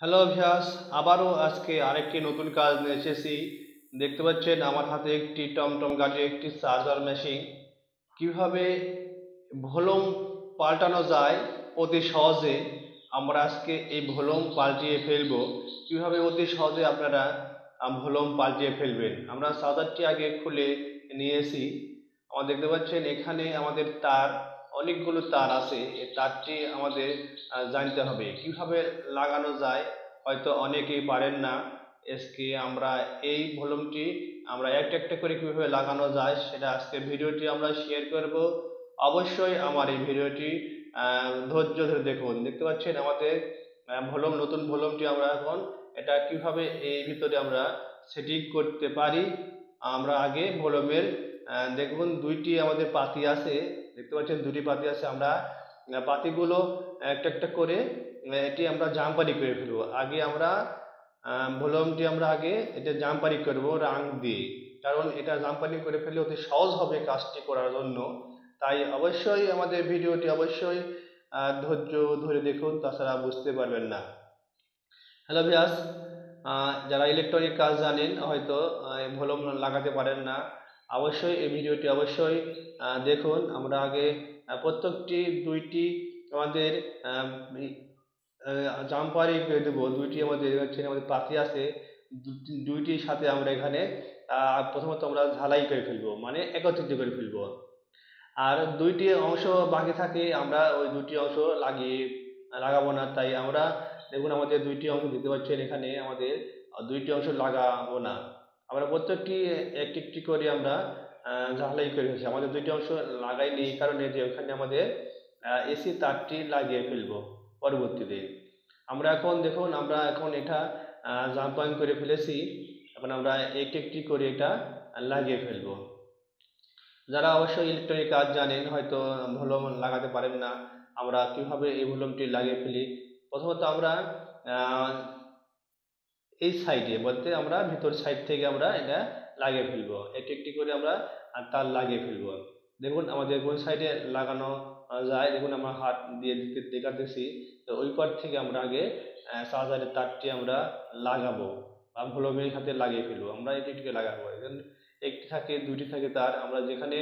Hello viewers, আবারও আজকে আরেকটি নতুন কাজ নিয়ে এসেছি। দেখতে পাচ্ছেন আমার হাতে একটি টমটম গাড়ির একটি চার্জার মেশিন। কিভাবে ভলিউম পাল্টানো যায় অতি সহজে, আমরা আজকে এই ভলিউম পাল্টিয়ে ফেলবো। কিভাবে অতি সহজে আপনারা ভলিউম পাল্টিয়ে ফেলবেন। আমরা চার্জারটি আগে খুলে নিয়েছি। আমরা দেখতে পাচ্ছেন এখানে আমাদের তার, অনেকগুলো তার আছে। এই তারটি আমাদের জানতে হবে কিভাবে লাগানো যায়। হয়তো অনেকেই পারেন না। আজকে আমরা এই ভলিউমটি আমরা একটা একটা করে কিভাবে লাগানো যায় সেটা আজকে ভিডিওটি আমরা শেয়ার করব। অবশ্যই আমার এই ভিডিওটি ধৈর্য ধরে দেখুন। দেখতে পাচ্ছেন আমাদের ভলিউম, নতুন ভলিউমটি আমরা এখন এটা কিভাবে এই ভিতরে আমরা সেটিং করতে পারি। আমরা আগে ভলিউমের দেখুন দুইটি আমাদের পাতি আছে। দেখতে পাচ্ছেন দুটি পাতি আছে। আমরা পাতিগুলো একটা একটা করে এটি আমরা জাম্পারি করে ফেলবো। আগে আমরা ভলিউমটি আমরা আগে এটা জাম্পারি করব রাং দিয়ে, কারণ এটা জাম্পারি করে ফেললে অতি সহজ হবে কাজটি করার জন্য। তাই অবশ্যই আমাদের ভিডিওটি অবশ্যই ধৈর্য ধরে দেখুন, তাছাড়া বুঝতে পারবেন না। হ্যালো ভিউয়ার্স, যারা ইলেকট্রনিক কাজ জানেন হয়তো ভলিউম লাগাতে পারেন না, অবশ্যই এই ভিডিওটি অবশ্যই দেখুন। আমরা আগে প্রত্যেকটি দুইটি আমাদের জাম্পারি করে দেবো। দুইটি আমাদের আমাদের পাতি আছে, দুইটির সাথে আমরা এখানে প্রথমত আমরা ঝালাই করে ফেলবো, মানে একত্রিত করে ফেলবো। আর দুইটি অংশ বাকি থাকে, আমরা ওই দুটি অংশ লাগাবো না। তাই আমরা দেখুন আমাদের দুইটি অংশ দিতে পারছেন এখানে, আমাদের দুইটি অংশ লাগাবো না। আমরা প্রত্যেকটি একটি একটি করে আমরা ঝালাই করে ফেলছি। আমাদের দুইটি অংশ লাগাইনি এই কারণে যে ওখানে আমাদের এসি তারটি লাগিয়ে ফেলবো পরবর্তীতে। আমরা এখন দেখুন, আমরা এখন এটা জাম্পাং করে ফেলেছি। এখন আমরা একটি একটি করে এটা লাগিয়ে ফেলবো। যারা অবশ্যই ইলেকট্রনিক কাজ জানেন হয়তো ভলিউম লাগাতে পারেন না, আমরা কিভাবে এই ভলিউমটি লাগিয়ে ফেলি। প্রথমত আমরা এই সাইডে বলতে আমরা ভিতর সাইড থেকে আমরা এটা লাগিয়ে ফেলবো। একটি একটি করে আমরা তার লাগিয়ে ফেলবো। দেখুন আমাদের কোন সাইডে লাগানো যায়, দেখুন আমরা হাত দিয়ে দেখাতেছি। তো ওই পার থেকে আমরা আগে চার্জারের তারটি আমরা লাগাবো বা ভলিউমের সাথে লাগিয়ে ফেলবো। আমরা এটিকে লাগাবো, একটি থাকে দুটি থাকে তার, আমরা যেখানে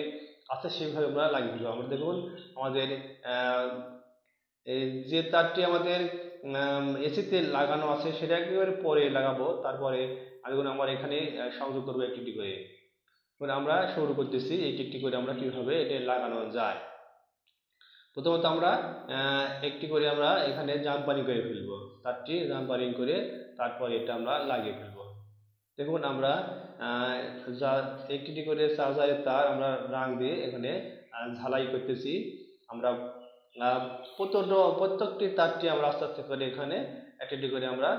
আছে সেভাবে আমরা লাগিয়ে ফেলবো। আমরা দেখুন আমাদের যে তারটি আমাদের এসিতে লাগানো আছে সেটা একেবারে পরে লাগাবো। তারপরে দেখুন আমার এখানে সংযোগ করবো একটি একটি করে। আমরা শুরু করতেছি একটি একটি করে আমরা কিভাবে এটা লাগানো যায়। প্রথমত আমরা একটি করে আমরা এখানে জাম্পারিং করে ফেলবো, তারটি জাম্পারিং করে তারপরে এটা আমরা লাগিয়ে ফেলবো। দেখুন আমরা একটি করে চার্জারের তার আমরা রাং দিয়ে এখানে ঝালাই করতেছি। আমরা প্রত্যেকটি তারটি আমরা আস্তে আস্তে করে এখানে একটি করে আমরা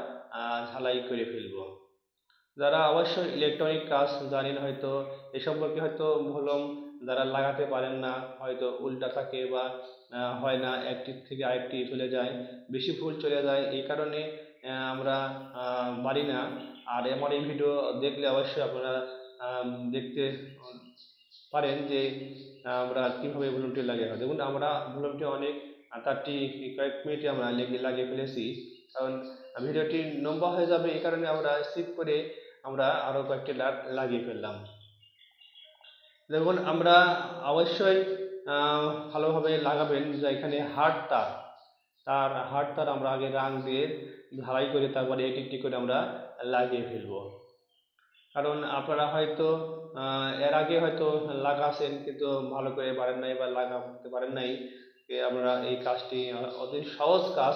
ঝালাই করে ফেলবো। যারা অবশ্যই ইলেকট্রনিক কাজ জানেন হয়তো এ সম্পর্কে হয়তো ভলিউম যারা লাগাতে পারেন না, হয়তো উল্টা থাকে বা হয় না, একটি থেকে আরেকটি চলে যায়, বেশি ফুল চলে যায়, এই কারণে আমরা পারি না। আর আমার এই ভিডিও দেখলে অবশ্যই আপনারা দেখতে পারেন যে আমরা কীভাবে ভলিউমটি লাগিয়ে হয়। দেখুন আমরা ভলিউমটি অনেক তারটি কয়েক মিনিটে আমরা লাগিয়ে ফেলেছি, কারণ ভিডিওটি লম্বা হয়ে যাবে এই কারণে আমরা স্কিপ করে আমরা আরও কয়েকটি লাট লাগিয়ে ফেললাম। দেখুন আমরা অবশ্যই ভালোভাবে লাগাবেন যে এখানে হার্ড তার আমরা আগে রাং দিয়ে ঢালাই করে তারপরে একটি একটি করে আমরা লাগিয়ে ফেলবো। কারণ আপনারা হয়তো এর আগে হয়তো লাগাছেন কিন্তু ভালো করে পারেন নাই বা লাগাতে পারেন নাই। আপনারা এই কাজটি অতি সহজ কাজ,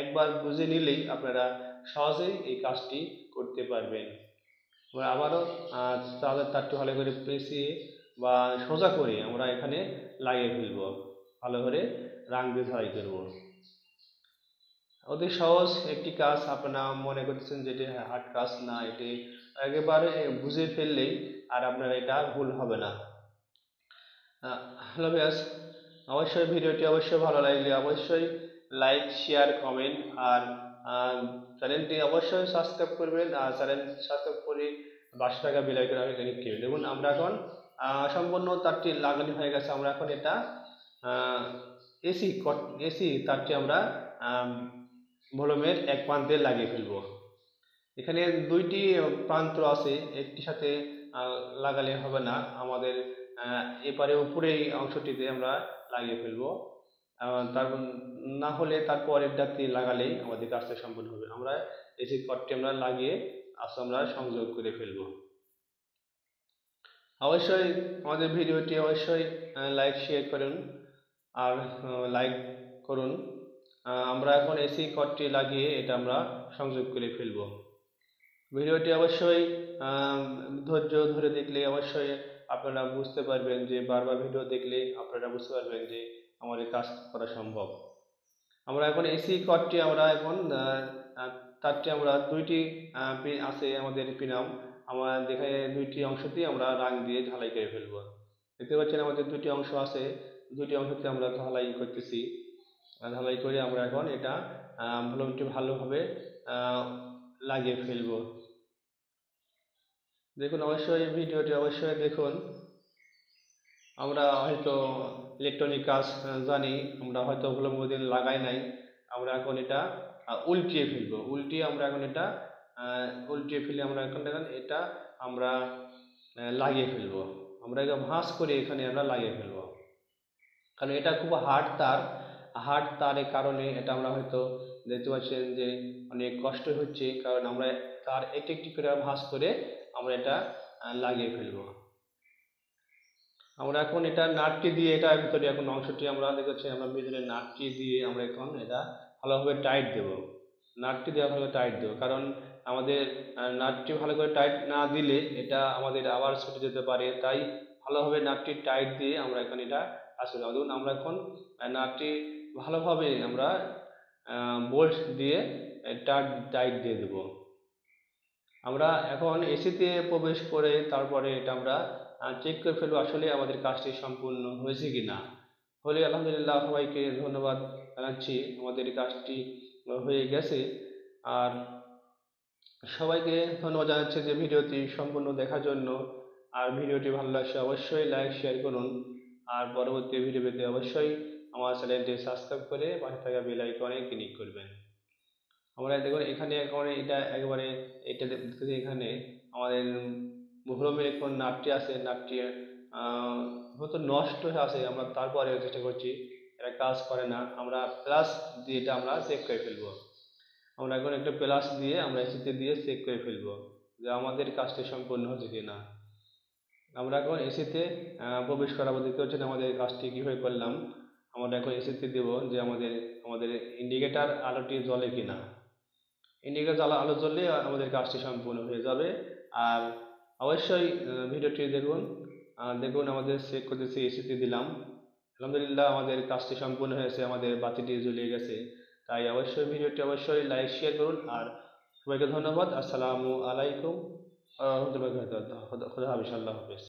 একবার বুঝে নিলেই আপনারা সহজেই এই কাজটি করতে পারবেন। আবারও চার্জার তারটি ভালো করে পেঁচিয়ে বা সোজা করে আমরা এখানে লাগিয়ে ফেলব, ভালো করে রাং দিয়ে ঝালাই করব। অতি সহজ একটি কাজ। আপনারা মনে করতেছেন যে এটি হার্ড কাজ না, এটি একেবারে বুঝে ফেললেই আর আপনার এটা ভুল হবে না। হ্যালো ভিউয়ার্স, অবশ্যই ভিডিওটি অবশ্যই ভালো লাগলে অবশ্যই লাইক, শেয়ার, কমেন্ট আর চ্যানেলটি অবশ্যই সাবস্ক্রাইব করবেন। আর চ্যানেল সাবস্ক্রাইব করে 5 টাকা বেল আইকন ক্লিক করবেন। দেখুন আমরা এখন সম্পূর্ণ তারটি লাগানো হয়ে গেছে। আমরা এখন এটা এসি তারটি আমরা ভলুমের এক প্রান্তে লাগিয়ে ফেলবো। এখানে দুইটি প্রান্ত আছে, একটির সাথে লাগালে হবে না, আমাদের এপারে উপরে এই অংশটিতে আমরা লাগিয়ে ফেলবো। তারপর না হলে তারপরের ডাকটি লাগালেই আমাদের কাজটা সম্পূর্ণ হবে। আমরা এসি কর্ডটি আমরা লাগিয়ে আমরা সংযোগ করে ফেলবো। অবশ্যই আমাদের ভিডিওটি অবশ্যই লাইক শেয়ার করুন আর লাইক করুন। আমরা এখন এসি কর্ডটি লাগিয়ে এটা আমরা সংযোগ করে ফেলবো। ভিডিওটি অবশ্যই ধৈর্য ধরে দেখলে অবশ্যই আপনারা বুঝতে পারবেন, যে বারবার ভিডিও দেখলে আপনারা বুঝতে পারবেন যে আমাদের কাজ করা সম্ভব। আমরা এখন এসি কর্ডটি আমরা এখন তারটি আমরা দুইটি আছে আমাদের পিনাম, আমরা দেখায় দুইটি অংশতেই আমরা রাং দিয়ে ঢালাই করে ফেলবো। দেখতে পাচ্ছেন আমাদের দুটি অংশ আছে, দুটি অংশতে আমরা ঢালাই করতেছি। ঢালাই করে আমরা এখন এটা ভলুমটি ভালোভাবে লাগিয়ে ফেলবো। দেখুন অবশ্যই ভিডিওটি অবশ্যই দেখুন। আমরা হয়তো ইলেকট্রনিক কাজ জানি, আমরা হয়তো ভলুম কোনোদিন লাগাই নাই। আমরা এখন এটা উল্টিয়ে ফেলবো, উল্টিয়ে আমরা এখন এটা উল্টিয়ে ফেলে আমরা এখন দেখেন এটা আমরা লাগিয়ে ফেলবো। আমরা এটা ভাঁজ করে এখানে আমরা লাগিয়ে ফেলবো, কারণ এটা খুব হার্ড তারের কারণে এটা আমরা হয়তো দেখতে পাচ্ছেন যে অনেক কষ্ট হচ্ছে, কারণ আমরা তার একটি একটি করে ভাঁজ করে আমরা এটা লাগিয়ে ফেলবো। আমরা এখন এটা নাটটি দিয়ে এটা ভিতরে এখন অংশটি আমরা দেখছি, আমরা ভিতরে নাটটি দিয়ে আমরা এখন এটা ভালোভাবে টাইট দেব। নাটটি দিয়ে ভালোভাবে টাইট দেবো, কারণ আমাদের নাটটি ভালো করে টাইট না দিলে এটা আমাদের আবার ছুটে যেতে পারে। তাই ভালোভাবে নাটটি টাইট দিয়ে আমরা এখন এটা আসলে দেখুন আমরা এখন নাটটি ভালোভাবে আমরা বোল্ট দিয়ে টাইট দিয়ে দেব। আমরা এখন এসিতে প্রবেশ করে তারপরে এটা আমরা চেক করে ফেলবো আসলে আমাদের কাজটি সম্পূর্ণ হয়েছে কিনা। হলে আলহামদুলিল্লাহ, সবাইকে ধন্যবাদ জানাচ্ছি, আমাদের কাজটি হয়ে গেছে। আর সবাইকে ধন্যবাদ জানাচ্ছি যে ভিডিওটি সম্পূর্ণ দেখার জন্য। আর ভিডিওটি ভালো লাগছে অবশ্যই লাইক শেয়ার করুন, আর পরবর্তী ভিডিও পেতে অবশ্যই আমার চ্যানেলটি সাবস্ক্রাইব করে পাশে থাকা বেল আইকনে ক্লিক করবেন। আমরা দেখুন এখানে এখন এটা একবারে এটা দেখতেছি, এখানে আমাদের ভলুমের এখন নাটটি আছে, নাটটি হয়তো নষ্ট হয়ে আছে, আমরা তারপরে চেষ্টা করছি, এটা কাজ করে না। আমরা প্লাস দিয়ে এটা আমরা চেক করে ফেলবো। আমরা এখন একটা প্লাস দিয়ে আমরা এসিতে দিয়ে চেক করে ফেলবো যে আমাদের কাজটি সম্পূর্ণ হচ্ছে কিনা। আমরা এখন এসিতে প্রবেশ করাবো। দেখতে হচ্ছেন আমাদের কাজটি কীভাবে করলাম। আমরা এখন এসিতে দেবো যে আমাদের ইন্ডিকেটার আলোটি জ্বলে কিনা। ইন্ডিকেটার আলো জ্বললে আমাদের কাজটি সম্পূর্ণ হয়ে যাবে। আর অবশ্যই ভিডিওটি দেখুন আমাদের চেক করতেছি, এসিতে দিলাম, আলহামদুলিল্লাহ আমাদের কাজটি সম্পূর্ণ হয়েছে, আমাদের বাতিটি জ্বলে গেছে। তাই অবশ্যই ভিডিওটি অবশ্যই লাইক শেয়ার করুন। আর সবাইকে ধন্যবাদ। আসসালামু আলাইকুম ওয়া রাহমাতুল্লাহি ওয়া বারাকাতুহু। খুদা হাফেজ, আল্লাহ হাফেজ।